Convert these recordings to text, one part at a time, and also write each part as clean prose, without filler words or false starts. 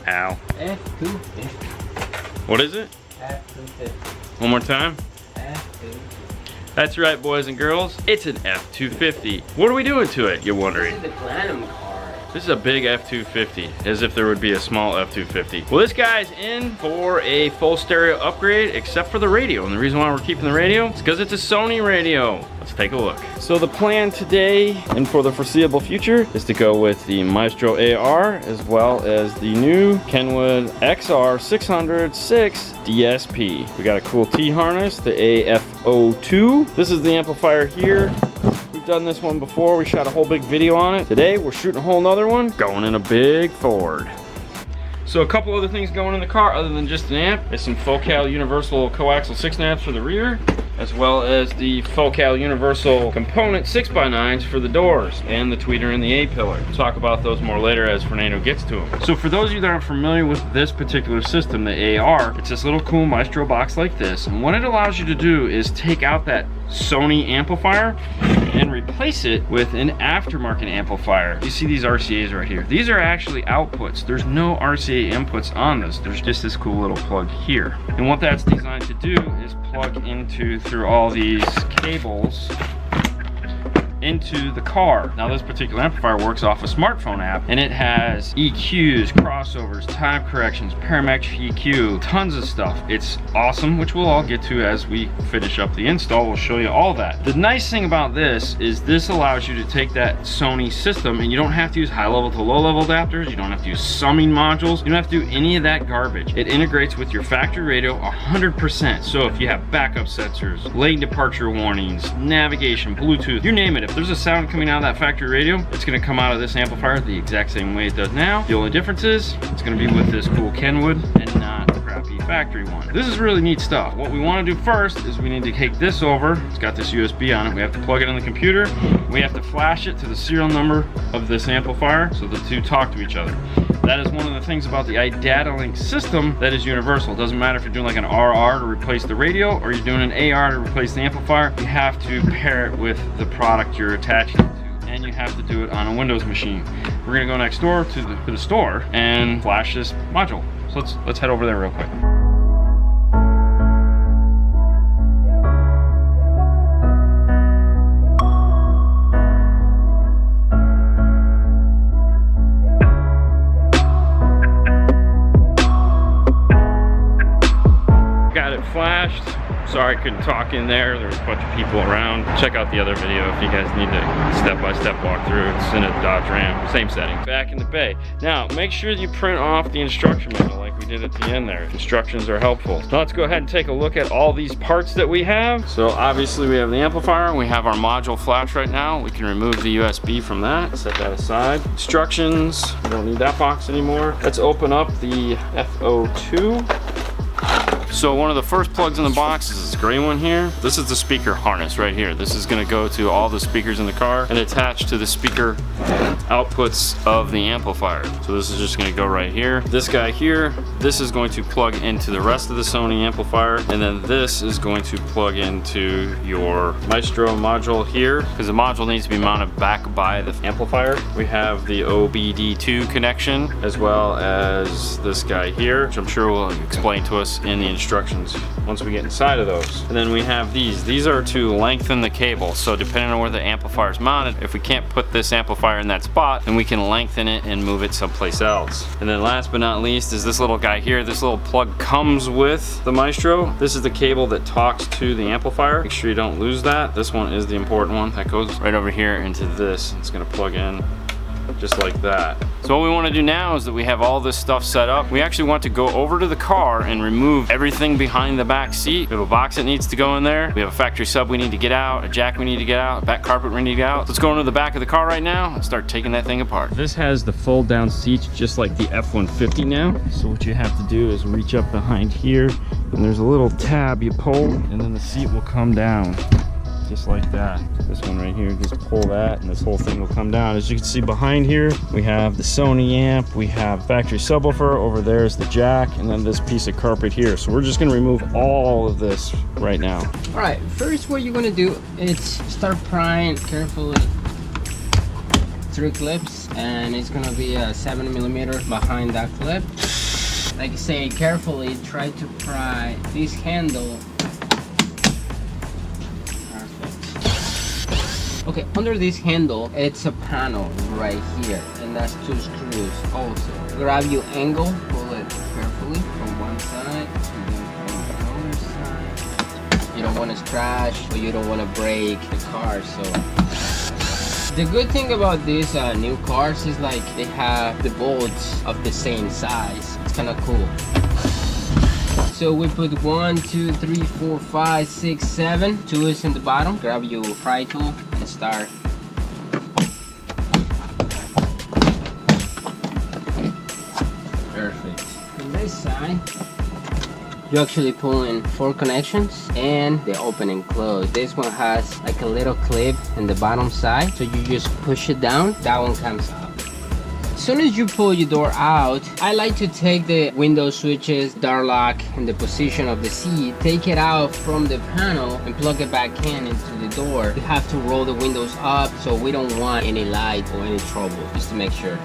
Ow. F250. What is it? F250. One more time. F250. That's right, boys and girls. It's an F250. What are we doing to it, you're wondering? This is the Platinum car. This is a big F250, as if there would be a small F250. Well, this guy's in for a full stereo upgrade, except for the radio. And the reason why we're keeping the radio is because it's a Sony radio. Let's take a look. So the plan today, and for the foreseeable future, is to go with the Maestro AR, as well as the new Kenwood XR606 DSP. We got a cool T-harness, the AF02. This is the amplifier here. Done this one before. We shot a whole big video on it. Today we're shooting a whole nother one, going in a big Ford. So a couple other things going in the car other than just an amp is some Focal Universal coaxial 6 amps for the rear, as well as the Focal Universal component 6x9s for the doors and the tweeter and the A-pillar. We'll talk about those more later as Fernando gets to them. So for those of you that aren't familiar with this particular system, the AR, it's this little cool Maestro box like this, and what it allows you to do is take out that Sony amplifier and replace it with an aftermarket amplifier. You see these RCAs right here. These are actually outputs. There's no RCA inputs on this. There's just this cool little plug here. And what that's designed to do is plug into through all these cables into the car. Now this particular amplifier works off a smartphone app, and it has EQs, crossovers, time corrections, parametric EQ, tons of stuff. It's awesome, which we'll all get to as we finish up the install. We'll show you all that. The nice thing about this is this allows you to take that Sony system, and you don't have to use high level to low level adapters. You don't have to use summing modules. You don't have to do any of that garbage. It integrates with your factory radio 100%. So if you have backup sensors, lane departure warnings, navigation, Bluetooth, you name it. If there's a sound coming out of that factory radio, it's going to come out of this amplifier the exact same way it does now. The only difference is it's going to be with this cool Kenwood and not the crappy factory one. This is really neat stuff. What we want to do first is we need to take this over. It's got this USB on it. We have to plug it in the computer. We have to flash it to the serial number of this amplifier so the two talk to each other. That is one of the things about the iDatalink system that is universal. It doesn't matter if you're doing like an RR to replace the radio or you're doing an AR to replace the amplifier. You have to pair it with the product you're attaching it to, and you have to do it on a Windows machine. We're gonna go next door to the store and flash this module. So let's head over there real quick. Flashed. Sorry I couldn't talk in there. There was a bunch of people around. Check out the other video if you guys need to step-by-step walk through. It's in a Dodge Ram. Same setting. Back in the bay. Now, make sure you print off the instruction manual like we did at the end there. Instructions are helpful. Now let's go ahead and take a look at all these parts that we have. So obviously we have the amplifier. We have our module flash right now. We can remove the USB from that. Set that aside. Instructions. We don't need that box anymore. Let's open up the F02. So one of the first plugs in the box is this gray one here. This is the speaker harness right here. This is going to go to all the speakers in the car and attach to the speaker outputs of the amplifier. So this is just going to go right here. This guy here, this is going to plug into the rest of the Sony amplifier, and then this is going to plug into your Maestro module here, because the module needs to be mounted back by the amplifier. We have the OBD2 connection, as well as this guy here, which I'm sure will explain to us in the instructions once we get inside of those. And then we have these are to lengthen the cable. So depending on where the amplifier is mounted, if we can't put this amplifier in that spot, then we can lengthen it and move it someplace else. And then last but not least is this little guy here. This little plug comes with the Maestro. This is the cable that talks to the amplifier. Make sure you don't lose that. This one is the important one. That goes right over here into this. It's gonna plug in just like that. So what we want to do now is that we have all this stuff set up. We actually want to go over to the car and remove everything behind the back seat. We have a box that needs to go in there. We have a factory sub we need to get out, a jack we need to get out, a back carpet we need to get out. Let's go into the back of the car right now and start taking that thing apart. This has the fold down seats just like the F-150 now. So what you have to do is reach up behind here, and there's a little tab you pull, and then the seat will come down. Just like that. This one right here, just pull that and this whole thing will come down. As you can see behind here, we have the Sony amp, we have factory subwoofer, over there is the jack, and then this piece of carpet here. So we're just gonna remove all of this right now. All right, first what you're gonna do is start prying carefully 3 clips, and it's gonna be a 7mm behind that clip. like I say, carefully try to pry this handle. Perfect. Okay, under this handle, it's a panel right here, and that's 2 screws also. Grab your angle, pull it carefully from one side, and then from the other side. You don't want to scratch, or you don't want to break the car, so. The good thing about these new cars is like they have the bolts of the same size. It's kind of cool. So we put 1, 2, 3, 4, 5, 6, 7 tools in the bottom. Grab your pry tool and start. Perfect. On this side, you actually pull in 4 connections and they open and close. This one has like a little clip in the bottom side, so you just push it down, that one comes out. As soon as you pull your door out, I like to take the window switches, door lock, and the position of the seat, take it out from the panel and plug it back in into the door. You have to roll the windows up, so we don't want any light or any trouble, just to make sure.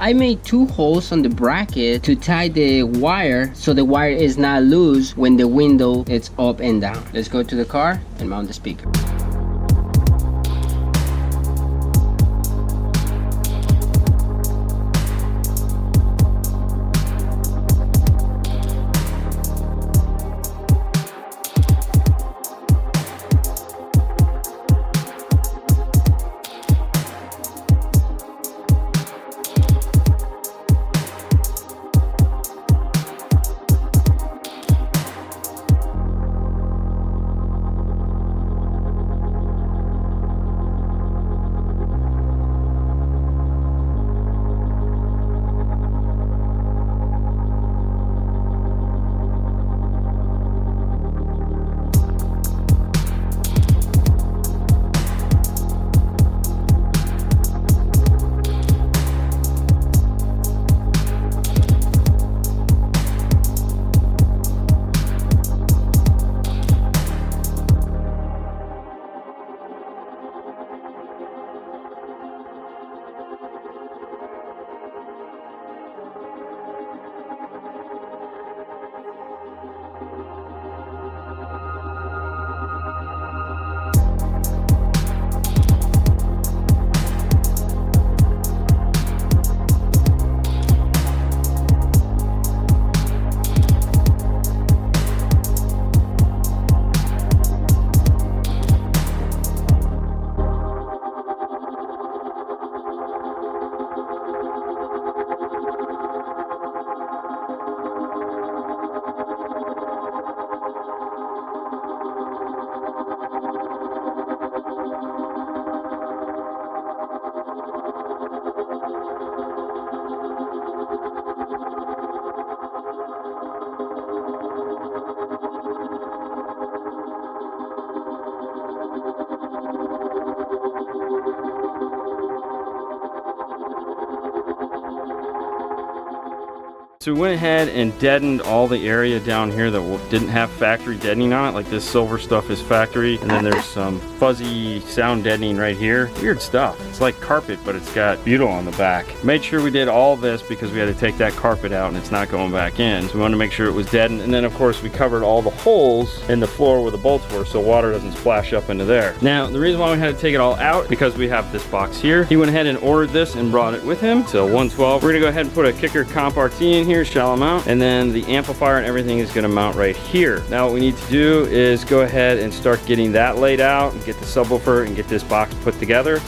I made 2 holes on the bracket to tie the wire so the wire is not loose when the window is up and down. Let's go to the car and mount the speaker. so we went ahead and deadened all the area down here that didn't have factory deadening on it. Like this silver stuff is factory, and then there's some fuzzy sound deadening right here. Weird stuff. It's like carpet, but it's got butyl on the back. Made sure we did all this because we had to take that carpet out and it's not going back in. So we wanted to make sure it was deadened. And then of course we covered all the holes in the floor where the bolts were so water doesn't splash up into there. Now the reason why we had to take it all out, because we have this box here. He went ahead and ordered this and brought it with him. So 112. We're gonna go ahead and put a kicker comp RT in here, shallow mount, and then the amplifier and everything is gonna mount right here. Now what we need to do is go ahead and start getting that laid out and get the subwoofer and get this box put together.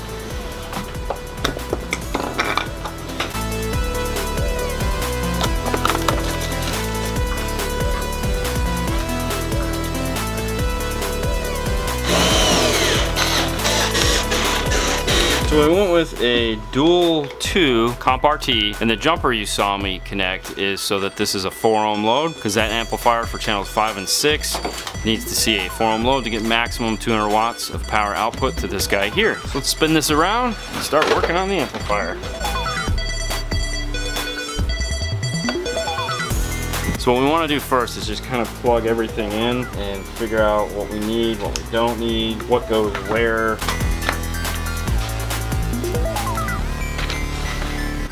So I went with a dual 2 comp RT, and the jumper you saw me connect is so that this is a 4 ohm load, because that amplifier for channels 5 and 6 needs to see a 4 ohm load to get maximum 200 watts of power output to this guy here. So let's spin this around and start working on the amplifier. So what we want to do first is just kind of plug everything in and figure out what we need, what we don't need, what goes where.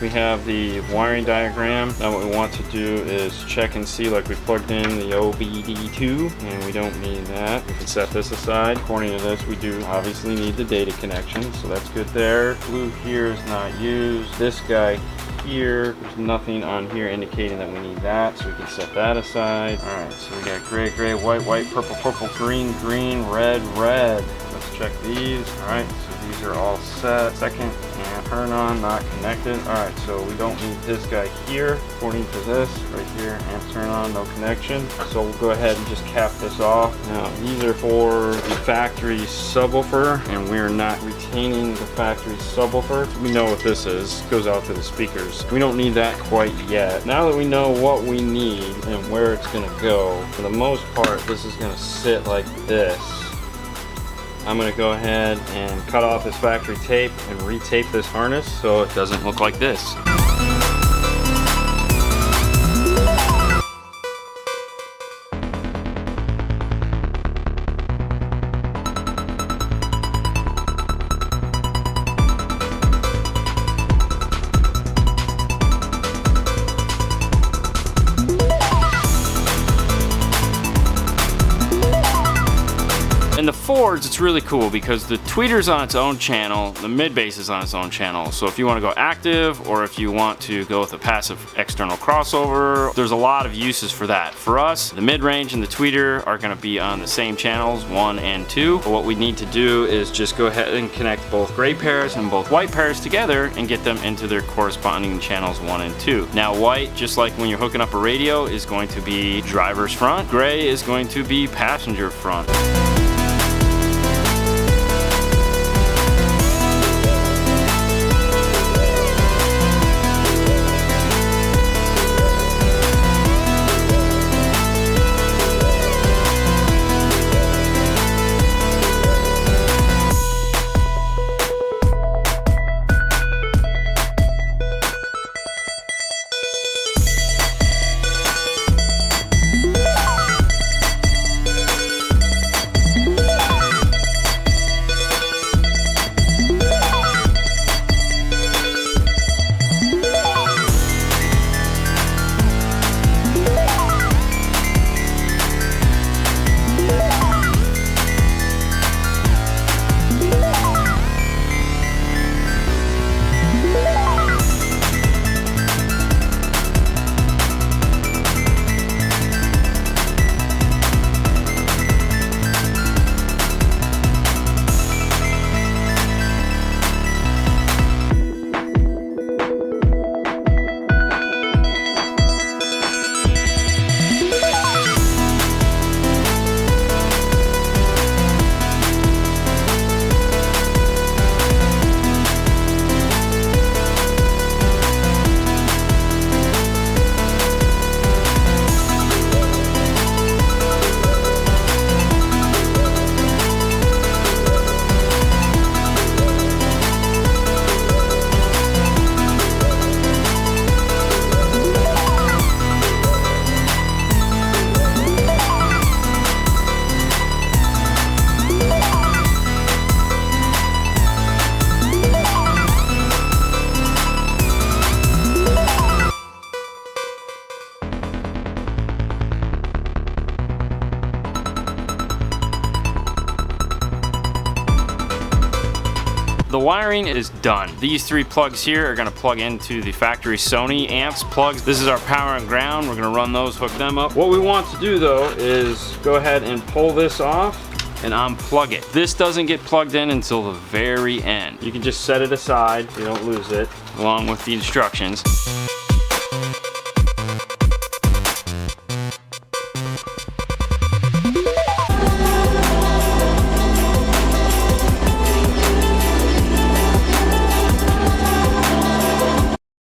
We have the wiring diagram. Now what we want to do is check and see, like we plugged in the OBD2 and we don't need that. We can set this aside. According to this, we do obviously need the data connection, so that's good there. Blue here is not used. This guy here, there's nothing on here indicating that we need that, so we can set that aside. All right, so we got gray, gray, white, white, purple, purple, green, green, red, red. Let's check these. All right, so these are all set. Second, and turn on, not connected. All right, so we don't need this guy here. According to this, right here, and turn on, no connection. So we'll go ahead and just cap this off. Now, these are for the factory subwoofer, and we're not retaining the factory subwoofer. We know what this is. It goes out to the speakers. We don't need that quite yet. Now that we know what we need and where it's gonna go, for the most part, this is gonna sit like this. I'm gonna go ahead and cut off this factory tape and retape this harness so it doesn't look like this. In the Fords, it's really cool because the tweeter's on its own channel, the mid bass is on its own channel. So if you want to go active, or if you want to go with a passive external crossover, there's a lot of uses for that. For us, the mid-range and the tweeter are going to be on the same channels, 1 and 2. But what we need to do is just go ahead and connect both gray pairs and both white pairs together and get them into their corresponding channels 1 and 2. Now white, just like when you're hooking up a radio, is going to be driver's front. Gray is going to be passenger front. wiring is done. These 3 plugs here are gonna plug into the factory Sony amps plugs. This is our power and ground. We're gonna run those, hook them up. What we want to do though is go ahead and pull this off and unplug it. This doesn't get plugged in until the very end. You can just set it aside so you don't lose it, along with the instructions.